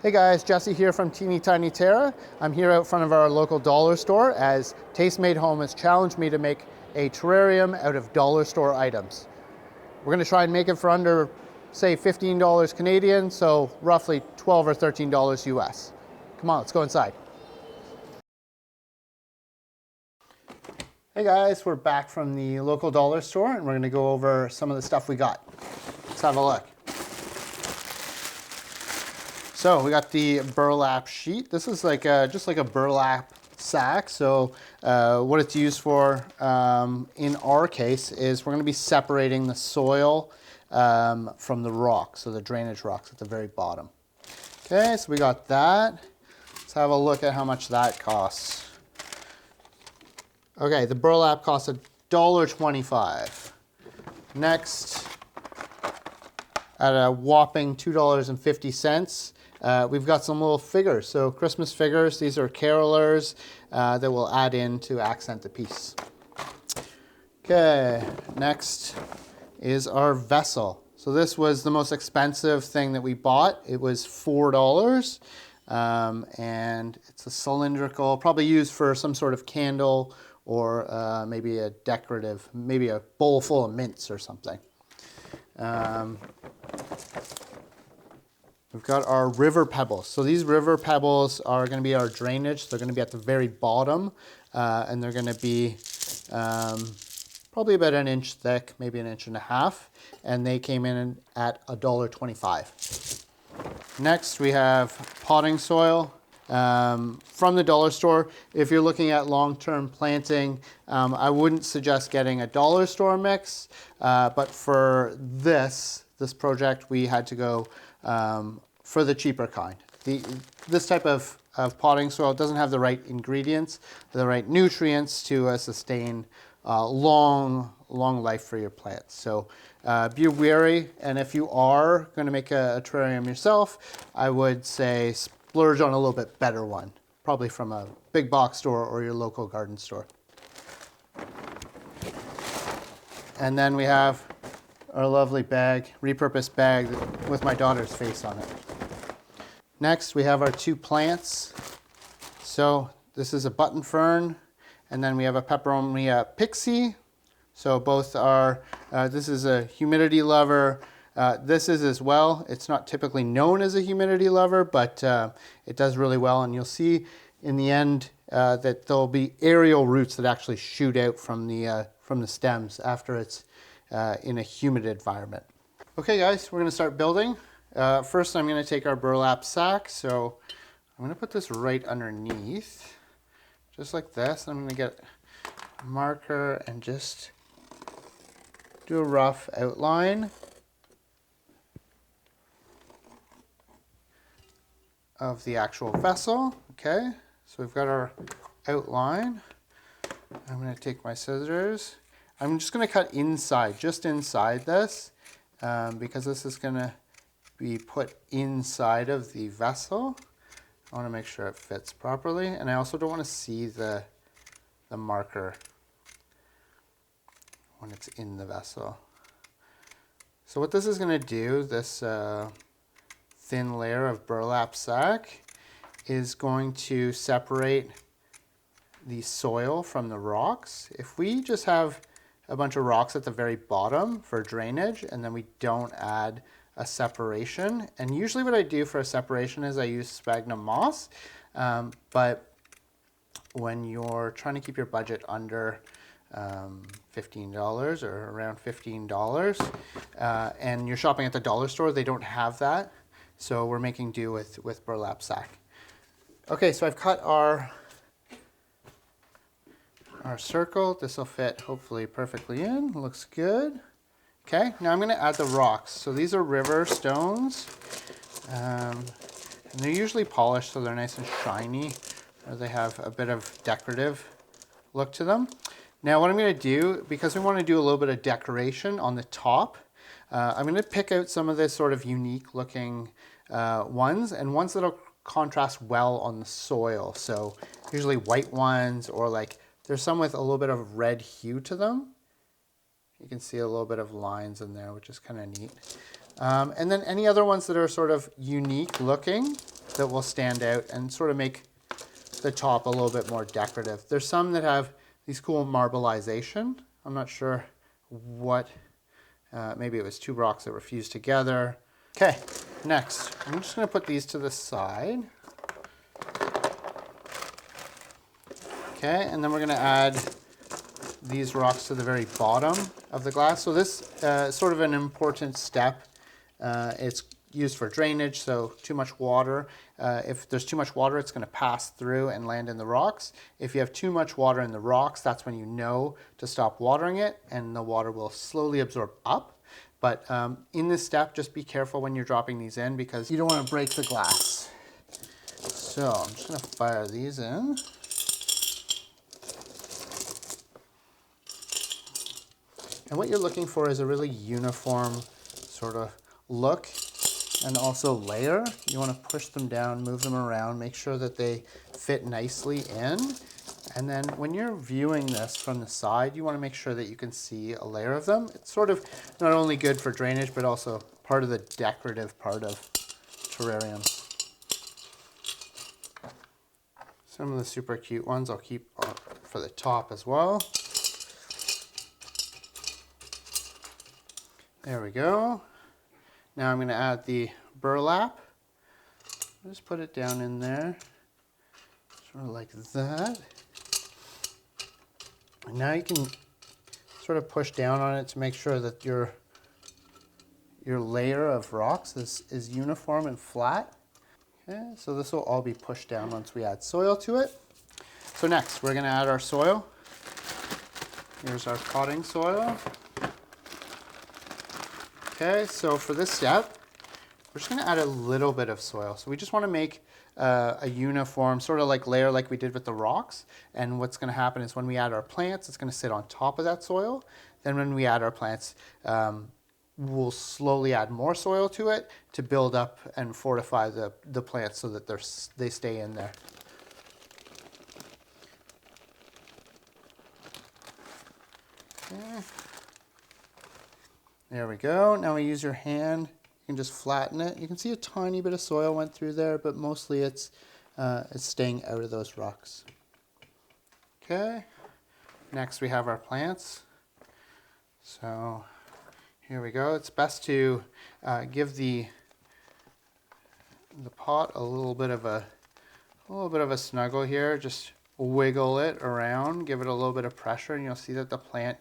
Hey guys, Jesse here from Teenytinyterra. I'm here out front of our local dollar store as Taste Made Home has challenged me to make a terrarium out of dollar store items. We're going to try and make it for under, say, $15 Canadian, so roughly $12 or $13 US. Come on, let's go inside. Hey guys, we're back from the local dollar store and we're going to go over some of the stuff we got. Let's have a look. So we got the burlap sheet. This is like just like a burlap sack. So what it's used for in our case is we're going to be separating the soil from the rock, so the drainage rocks at the very bottom. Okay, so we got that. Let's have a look at how much that costs. Okay, the burlap costs $1.25. Next, at a whopping $2.50. We've got some little figures. So Christmas figures, these are carolers that we'll add in to accent the piece. Okay, next is our vessel. So this was the most expensive thing that we bought. It was $4. And it's a cylindrical, probably used for some sort of candle or maybe a decorative, maybe a bowl full of mints or something. We've got our river pebbles. So these river pebbles are going to be our drainage. They're going to be at the very bottom, and they're going to be probably about an inch thick, maybe an inch and a half, and they came in at $1.25. Next, we have potting soil from the dollar store. If you're looking at long-term planting, I wouldn't suggest getting a dollar store mix, but for this project, we had to go for the cheaper kind. This type of potting soil doesn't have the right ingredients, the right nutrients to sustain long life for your plants. So be wary, and if you are going to make a terrarium yourself, I would say splurge on a little bit better one, probably from a big box store or your local garden store. And then we have our lovely bag, repurposed bag with my daughter's face on it. Next, we have our two plants. So this is a button fern, and then we have a peperonia pixie. So both are, this is a humidity lover. This is as well. It's not typically known as a humidity lover, but it does really well. And you'll see in the end that there'll be aerial roots that actually shoot out from the stems after it's in a humid environment. Okay guys, we're going to start building. First I'm going to take our burlap sack, so I'm going to put this right underneath, just like this. I'm going to get a marker and just do a rough outline of the actual vessel. Okay, so we've got our outline. I'm going to take my scissors. I'm just going to cut inside, just inside this, because this is going to be put inside of the vessel. I want to make sure it fits properly, and I also don't want to see the marker when it's in the vessel. So what this is going to do, this thin layer of burlap sack, is going to separate the soil from the rocks. If we just have a bunch of rocks at the very bottom for drainage, and then we don't add a separation. And usually what I do for a separation is I use sphagnum moss, but when you're trying to keep your budget under $15 or around $15, and you're shopping at the dollar store, they don't have that. So we're making do with burlap sack. Okay, so I've cut our circle. This will fit hopefully perfectly in. Looks good. Okay, now I'm going to add the rocks. So these are river stones, and they're usually polished, so they're nice and shiny, or they have a bit of decorative look to them. Now what I'm going to do, because we want to do a little bit of decoration on the top, I'm going to pick out some of this sort of unique looking ones, and ones that'll contrast well on the soil. So usually white ones, or like there's some with a little bit of red hue to them. You can see a little bit of lines in there, which is kind of neat. And then any other ones that are sort of unique looking, that will stand out and sort of make the top a little bit more decorative. There's some that have these cool marbleization. I'm not sure what, maybe it was two rocks that were fused together. Okay, next, I'm just gonna put these to the side. Okay, and then we're gonna add these rocks to the very bottom of the glass. So this is sort of an important step. It's used for drainage, so too much water. If there's too much water, it's gonna pass through and land in the rocks. If you have too much water in the rocks, that's when you know to stop watering it, and the water will slowly absorb up. But in this step, just be careful when you're dropping these in because you don't wanna break the glass. So I'm just gonna fire these in. And what you're looking for is a really uniform sort of look and also layer. You want to push them down, move them around, make sure that they fit nicely in. And then when you're viewing this from the side, you want to make sure that you can see a layer of them. It's sort of not only good for drainage, but also part of the decorative part of terrariums. Some of the super cute ones I'll keep for the top as well. There we go. Now I'm going to add the burlap. Just put it down in there, sort of like that. And now you can sort of push down on it to make sure that your layer of rocks is uniform and flat. Okay, so this will all be pushed down once we add soil to it. So next, we're going to add our soil. Here's our potting soil. Okay, so for this step, we're just going to add a little bit of soil. So we just want to make a uniform sort of like layer like we did with the rocks. And what's going to happen is when we add our plants, it's going to sit on top of that soil. Then when we add our plants, we'll slowly add more soil to it to build up and fortify the plants so that they stay in there. Okay. There we go. Now we use your hand. You can just flatten it. You can see a tiny bit of soil went through there, but mostly it's staying out of those rocks. Okay. Next we have our plants. So here we go. It's best to give the pot a little bit of a snuggle here. Just wiggle it around, give it a little bit of pressure, and you'll see that the plant,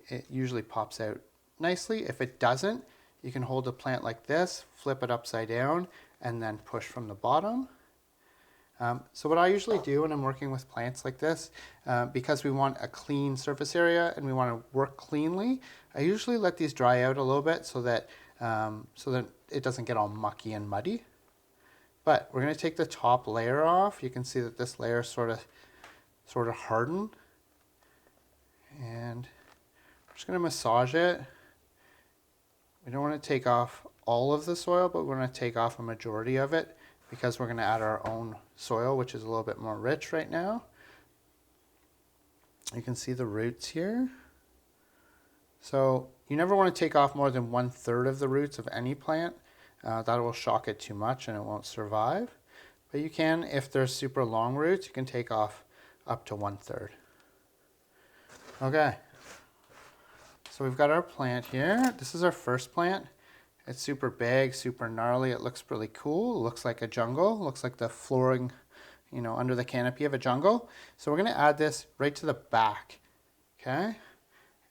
it usually pops out nicely. If it doesn't, you can hold the plant like this, flip it upside down, and then push from the bottom. So what I usually do when I'm working with plants like this, because we want a clean surface area and we want to work cleanly, I usually let these dry out a little bit so that it doesn't get all mucky and muddy. But we're going to take the top layer off. You can see that this layer is sort of hardened, and we're just going to massage it. We don't want to take off all of the soil, but we're going to take off a majority of it because we're going to add our own soil, which is a little bit more rich right now. You can see the roots here. So you never want to take off more than 1/3 of the roots of any plant. That will shock it too much and it won't survive. But you can, if there's super long roots, you can take off up to 1/3. Okay. So we've got our plant here. This is our first plant. It's super big, super gnarly. It looks really cool. It looks like a jungle. It looks like the flooring, under the canopy of a jungle. So we're going to add this right to the back. Okay.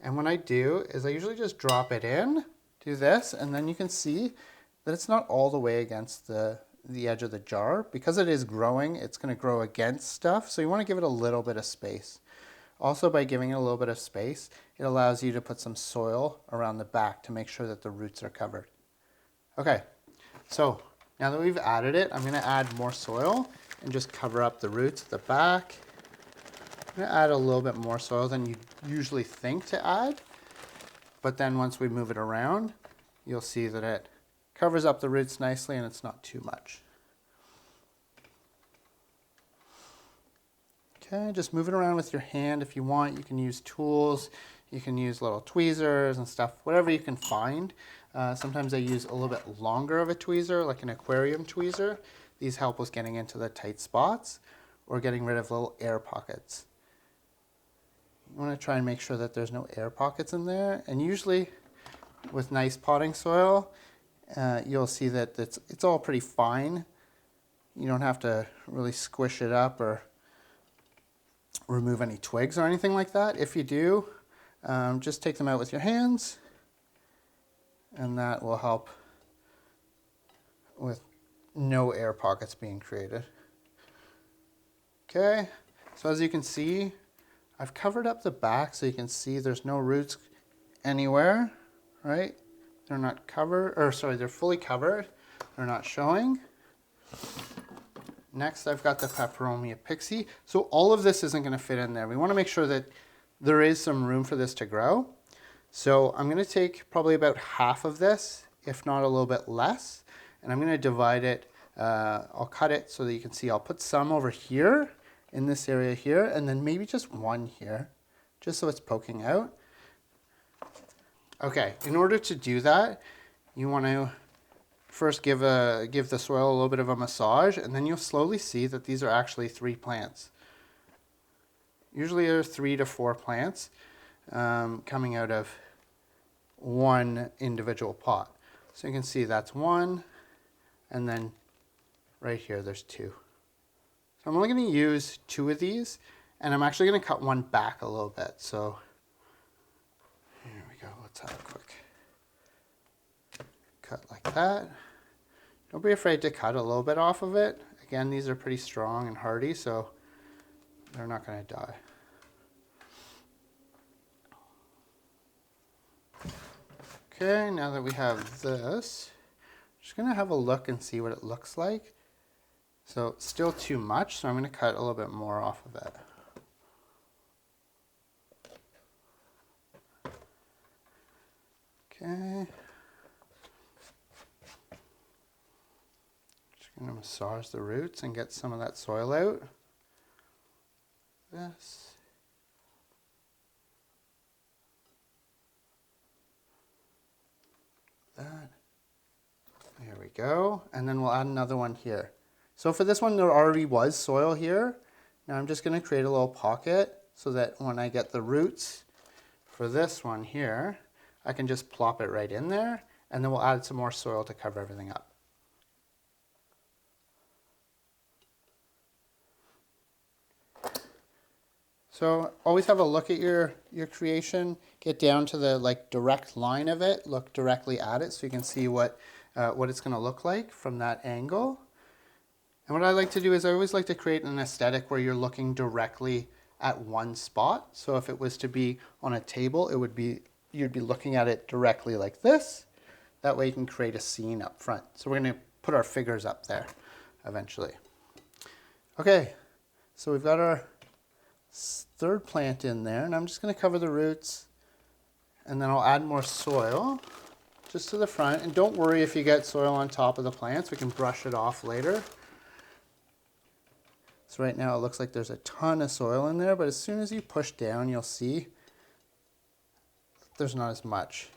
And what I do is I usually just drop it in, do this, and then you can see that it's not all the way against the edge of the jar. Because it is growing, it's going to grow against stuff. So you want to give it a little bit of space. Also, by giving it a little bit of space, it allows you to put some soil around the back to make sure that the roots are covered. Okay, so now that we've added it, I'm going to add more soil and just cover up the roots at the back. I'm going to add a little bit more soil than you usually think to add, but then once we move it around, you'll see that it covers up the roots nicely and it's not too much. Okay, just move it around with your hand if you want. You can use tools, you can use little tweezers and stuff, whatever you can find. Sometimes I use a little bit longer of a tweezer, like an aquarium tweezer, These help with getting into the tight spots or getting rid of little air pockets. You want to try and make sure that there's no air pockets in there. And usually with nice potting soil, you'll see that it's all pretty fine. You don't have to really squish it up or remove any twigs or anything like that. If you do, just take them out with your hands, and that will help with no air pockets being created. Okay, so as you can see, I've covered up the back so you can see there's no roots anywhere, right? They're not covered, or sorry, they're fully covered. They're not showing. Next, I've got the Peperomia Pixie. So all of this isn't going to fit in there. We want to make sure that there is some room for this to grow. So I'm going to take probably about half of this, if not a little bit less, and I'm going to divide it. I'll cut it so that you can see. I'll put some over here in this area here, and then maybe just one here, just so it's poking out. Okay, in order to do that, you want to first give the soil a little bit of a massage, and then you'll slowly see that these are actually 3 plants. Usually there are 3 to 4 plants coming out of one individual pot. So you can see that's 1, and then right here there's 2. So I'm only going to use 2 of these, and I'm actually going to cut one back a little bit. So here we go. Let's have a quick cut like that. Don't be afraid to cut a little bit off of it. Again, these are pretty strong and hardy, so they're not going to die. Okay, now that we have this, I'm just going to have a look and see what it looks like. So still too much, so I'm going to cut a little bit more off of it. Okay. Just going to massage the roots and get some of that soil out. This. That. There we go. And then we'll add another one here. So for this one, there already was soil here. Now I'm just going to create a little pocket so that when I get the roots for this one here, I can just plop it right in there, and then we'll add some more soil to cover everything up. So always have a look at your creation, get down to the direct line of it, look directly at it so you can see what it's going to look like from that angle. And what I like to do is I always like to create an aesthetic where you're looking directly at one spot. So if it was to be on a table, you'd be looking at it directly like this. That way you can create a scene up front. So we're going to put our figures up there eventually. Okay, so we've got our 3rd plant in there, and I'm just going to cover the roots, and then I'll add more soil just to the front. And don't worry if you get soil on top of the plants, we can brush it off later. So right now it looks like there's a ton of soil in there, but as soon as you push down, you'll see there's not as much.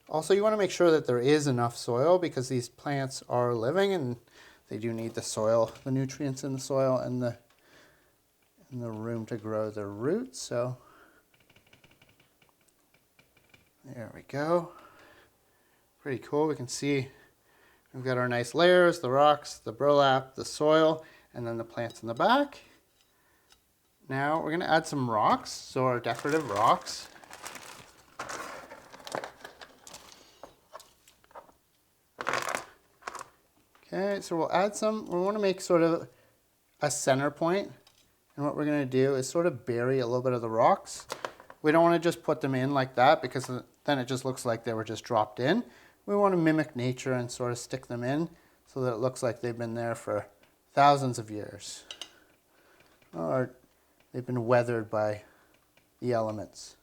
Also, you want to make sure that there is enough soil because these plants are living and they do need the soil, the nutrients in the soil and the room to grow their roots. So there we go. Pretty cool. We can see we've got our nice layers, the rocks, the burlap, the soil, and then the plants in the back. Now we're going to add some rocks, so our decorative rocks. Okay, so we'll add some. We want to make sort of a center point, and what we're going to do is sort of bury a little bit of the rocks. We don't want to just put them in like that because then it just looks like they were just dropped in. We want to mimic nature and sort of stick them in so that it looks like they've been there for thousands of years, or they've been weathered by the elements.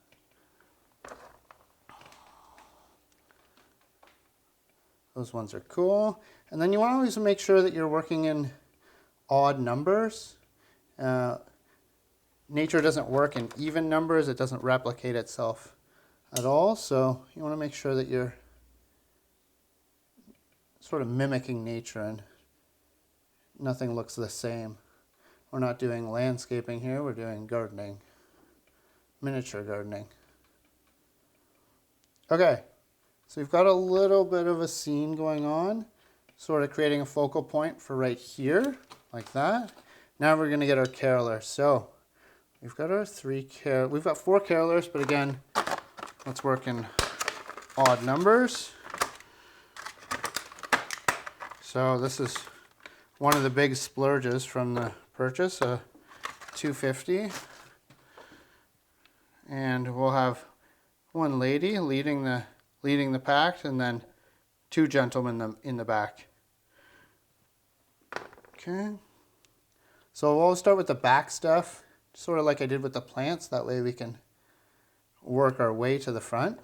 Those ones are cool. And then you want to always make sure that you're working in odd numbers. Nature doesn't work in even numbers. It doesn't replicate itself at all. So you want to make sure that you're sort of mimicking nature and nothing looks the same. We're not doing landscaping here, we're doing gardening. Miniature gardening. Okay, so we've got a little bit of a scene going on, sort of creating a focal point for right here, like that. Now we're gonna get our caroler. So we've got our we've got 4 carolers, but again, let's work in odd numbers. So this is one of the big splurges from the purchase, a $2.50. And we'll have one lady leading the pack, and then 2 gentlemen in the back. Okay. So we'll start with the back stuff, sort of like I did with the plants. That way we can work our way to the front.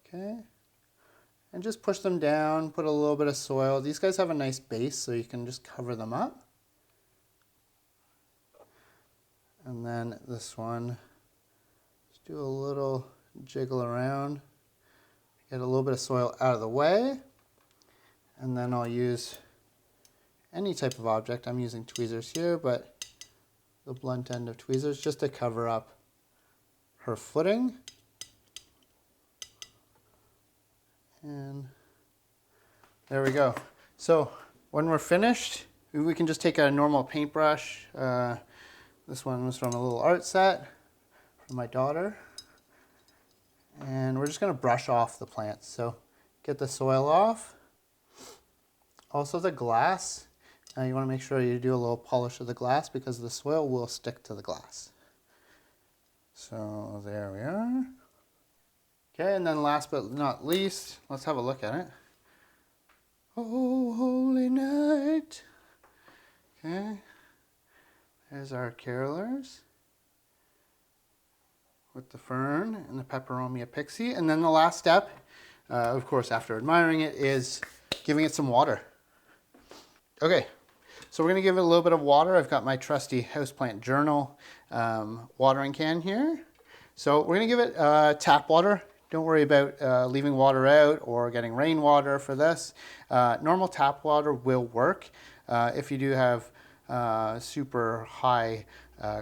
Okay. And just push them down, put a little bit of soil. These guys have a nice base, so you can just cover them up. And then this one, just do a little jiggle around, get a little bit of soil out of the way, and then I'll use any type of object. I'm using tweezers here, but the blunt end of tweezers just to cover up her footing. And there we go. So when we're finished, we can just take a normal paintbrush. This one was from a little art set from my daughter. And we're just going to brush off the plants. So get the soil off. Also the glass. You want to make sure you do a little polish of the glass because the soil will stick to the glass. So there we are. Okay, and then last but not least, let's have a look at it. Oh, holy night. Okay, there's our carolers with the fern and the peperomia pixie. And then the last step, of course, after admiring it, is giving it some water. Okay, so we're gonna give it a little bit of water. I've got my trusty Houseplant Journal watering can here. So we're gonna give it tap water. Don't worry about leaving water out or getting rainwater for this. Normal tap water will work. If you do have super high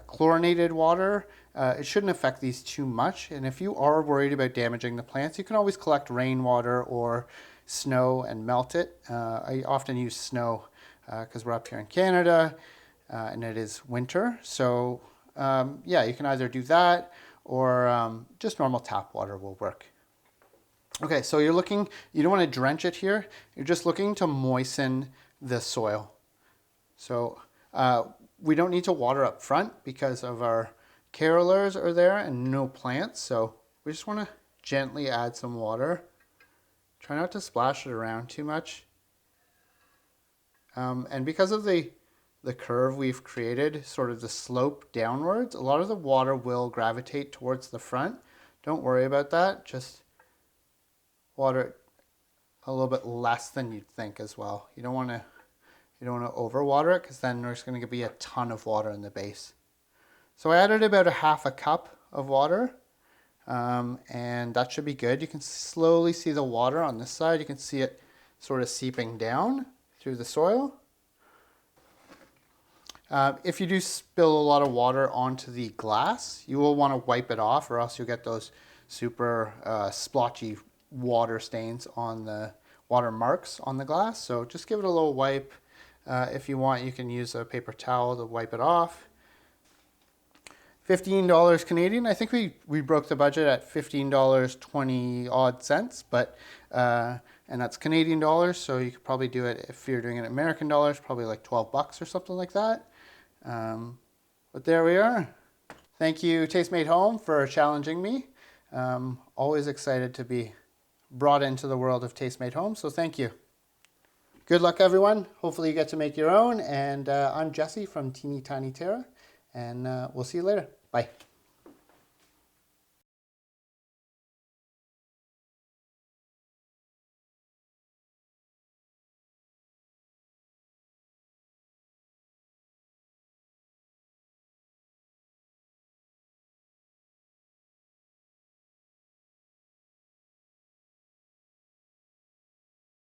chlorinated water, it shouldn't affect these too much. And if you are worried about damaging the plants, you can always collect rainwater or snow and melt it. I often use snow because we're up here in Canada and it is winter. So yeah, you can either do that or just normal tap water will work. Okay, so you're looking, you don't want to drench it here. You're just looking to moisten the soil. So we don't need to water up front because of our carolers are there and no plants. So we just want to gently add some water. Try not to splash it around too much. And because of the curve we've created, sort of the slope downwards, a lot of the water will gravitate towards the front. Don't worry about that. Just water it a little bit less than you'd think as well. You don't want to overwater it because then there's going to be a ton of water in the base. So I added about a half a cup of water, and that should be good. You can slowly see the water on this side. You can see it sort of seeping down through the soil. If you do spill a lot of water onto the glass, you will want to wipe it off or else you'll get those super splotchy water stains on the water marks on the glass. So just give it a little wipe. If you want, you can use a paper towel to wipe it off. $15 Canadian. I think we broke the budget at $15 20 odd cents, but and that's Canadian dollars, so you could probably do it if you're doing it in American dollars, probably like 12 bucks or something like that. But there we are. Thank you, Taste Made Home, for challenging me. Always excited to be brought into the world of Taste Made Home, so thank you. Good luck, everyone. Hopefully you get to make your own. And I'm Jesse from Teenytinyterra, and we'll see you later. Bye.